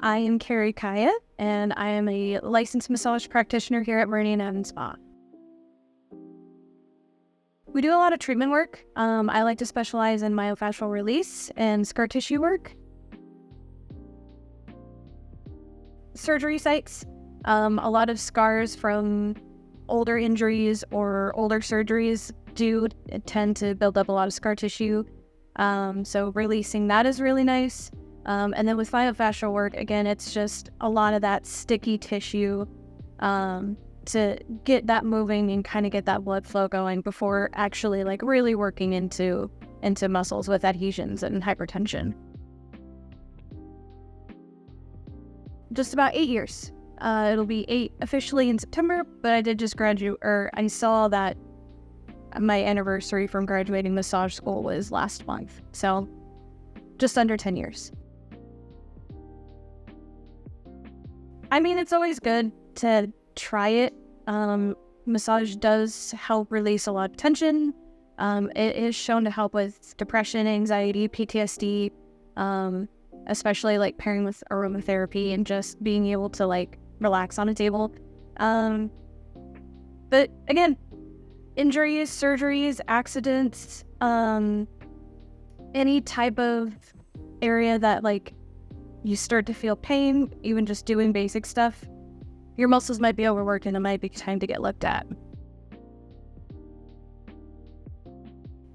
I am Carrie Kaya, and I am a licensed massage practitioner here at Meridian Spa. We do a lot of treatment work. I like to specialize in myofascial release and scar tissue work. Surgery sites, a lot of scars from older injuries or older surgeries do tend to build up a lot of scar tissue. So releasing that is really nice. And then with myofascial work, again, it's just a lot of that sticky tissue to get that moving and kind of get that blood flow going before actually like really working into muscles with adhesions and hypertension. Just about 8 years. It'll be 8 officially in September, but I did just graduate, or I saw that my anniversary from graduating massage school was last month. So just under 10 years. I mean, it's always good to try it. Massage does help release a lot of tension. It is shown to help with depression, anxiety, PTSD, especially like pairing with aromatherapy and just being able to like relax on a table. But again, injuries, surgeries, accidents, any type of area that like you start to feel pain, even just doing basic stuff, your muscles might be overworked and it might be time to get looked at.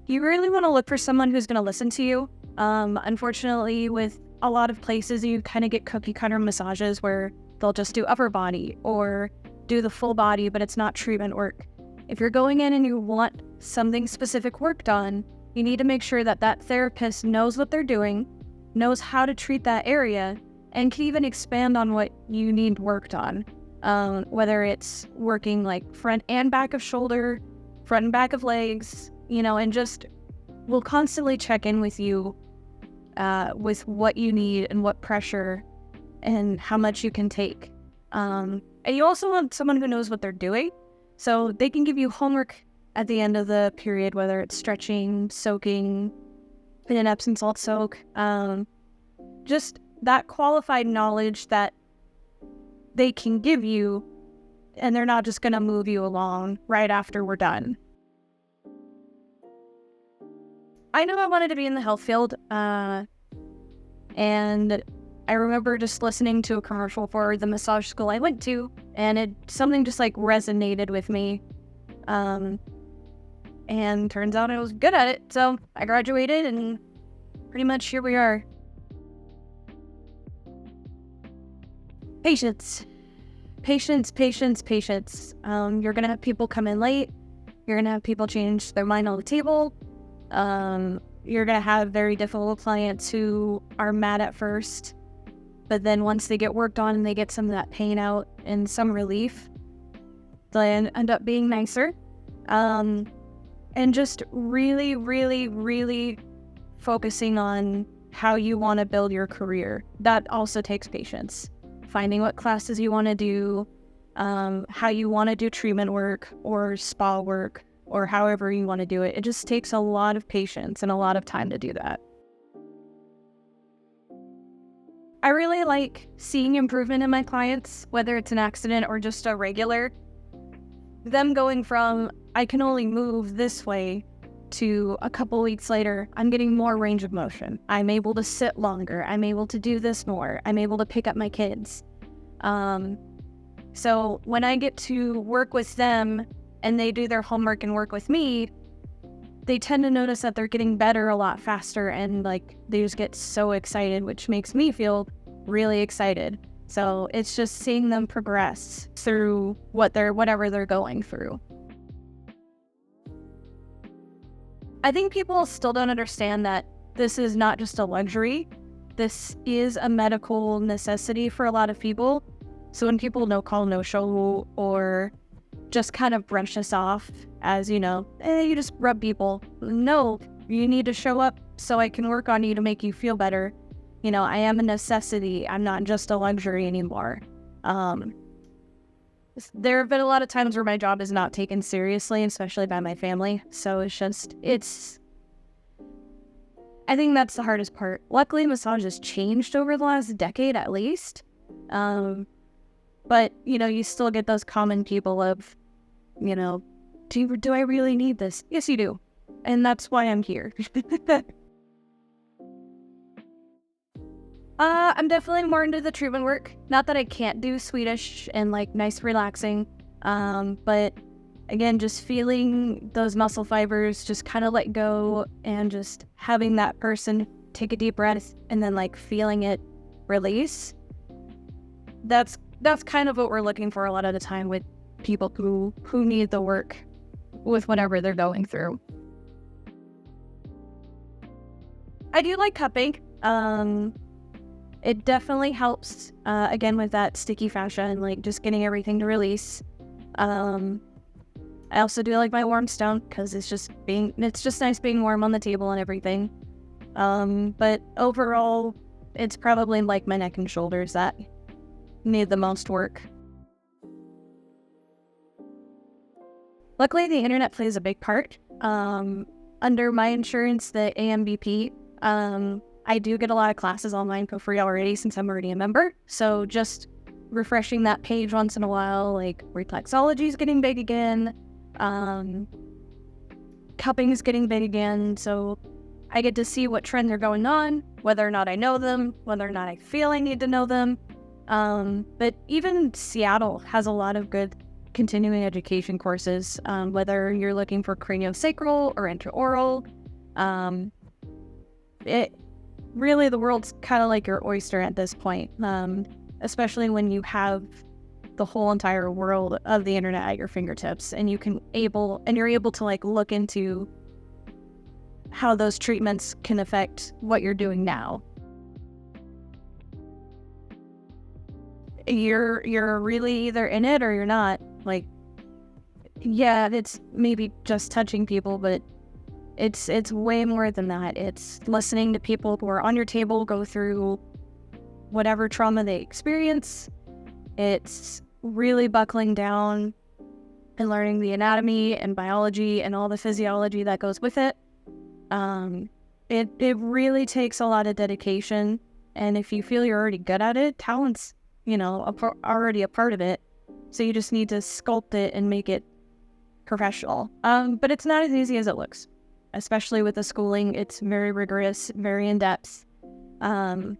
You really want to look for someone who's going to listen to you. Unfortunately, with a lot of places, you kind of get cookie cutter massages where they'll just do upper body or do the full body, but it's not treatment work. If you're going in and you want something specific work done, you need to make sure that that therapist knows what they're doing, knows how to treat that area, and can even expand on what you need worked on. Whether it's working like front and back of shoulder, front and back of legs, and just will constantly check in with you with what you need and what pressure and how much you can take. And you also want someone who knows what they're doing, so they can give you homework at the end of the period, whether it's stretching, soaking, in an Epsom salt soak, just that qualified knowledge that they can give you, and they're not just going to move you along right after we're done. I knew I wanted to be in the health field, and I remember just listening to a commercial for the massage school I went to, and something just like resonated with me. And turns out I was good at it, so I graduated, and pretty much here we are. Patience. Patience. You're gonna have people come in late. You're gonna have people change their mind on the table. You're gonna have very difficult clients who are mad at first, but then once they get worked on and they get some of that pain out and some relief, they end up being nicer. And just really, really, really focusing on how you want to build your career. That also takes patience. Finding what classes you want to do, how you want to do treatment work or spa work, or however you want to do it. It just takes a lot of patience and a lot of time to do that. I really like seeing improvement in my clients, whether it's an accident or just a regular. Them going from, I can only move this way, to a couple weeks later, I'm getting more range of motion. I'm able to sit longer. I'm able to do this more. I'm able to pick up my kids. So when I get to work with them and they do their homework and work with me, they tend to notice that they're getting better a lot faster, and like they just get so excited, which makes me feel really excited. So it's just seeing them progress through whatever they're going through. I think people still don't understand that this is not just a luxury. This is a medical necessity for a lot of people. So when people no call, no show, or just kind of brush us off as, you just rub people. No, you need to show up so I can work on you to make you feel better. I am a necessity. I'm not just a luxury anymore. There have been a lot of times where my job is not taken seriously, especially by my family. So I think that's the hardest part. Luckily, massage has changed over the last decade at least. But, you still get those common people of, do I really need this? Yes, you do. And that's why I'm here. I'm definitely more into the treatment work. Not that I can't do Swedish and nice relaxing. But again, just feeling those muscle fibers just kind of let go and just having that person take a deep breath and then feeling it release. That's kind of what we're looking for a lot of the time with people who need the work with whatever they're going through. I do like cupping. It definitely helps, again, with that sticky fascia and just getting everything to release. I also do like my warm stone because it's just nice being warm on the table and everything. But overall, it's probably my neck and shoulders that need the most work. Luckily, the internet plays a big part. Under my insurance, the AMBP, I do get a lot of classes online for free already since I'm already a member. So just refreshing that page once in a while, reflexology is getting big again. Cupping is getting big again. So I get to see what trends are going on, whether or not I know them, whether or not I feel I need to know them. But even Seattle has a lot of good continuing education courses, whether you're looking for craniosacral or intraoral. Really, the world's kind of like your oyster at this point, especially when you have the whole entire world of the internet at your fingertips, and you're able to look into how those treatments can affect what you're doing now. You're really either in it or you're not. Yeah, it's maybe just touching people, but it's way more than that. It's listening to people who are on your table go through whatever trauma they experience. It's really buckling down and learning the anatomy and biology and all the physiology that goes with it. It really takes a lot of dedication, and if you feel you're already good at it, talent's already a part of it. So you just need to sculpt it and make it professional. But it's not as easy as it looks. Especially with the schooling, it's very rigorous, very in-depth. And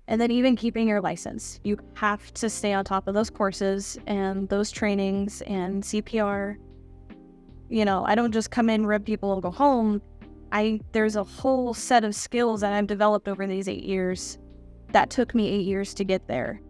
then even keeping your license. You have to stay on top of those courses and those trainings and CPR. I don't just come in, rib people, and go home. There's a whole set of skills that I've developed over these 8 years that took me 8 years to get there.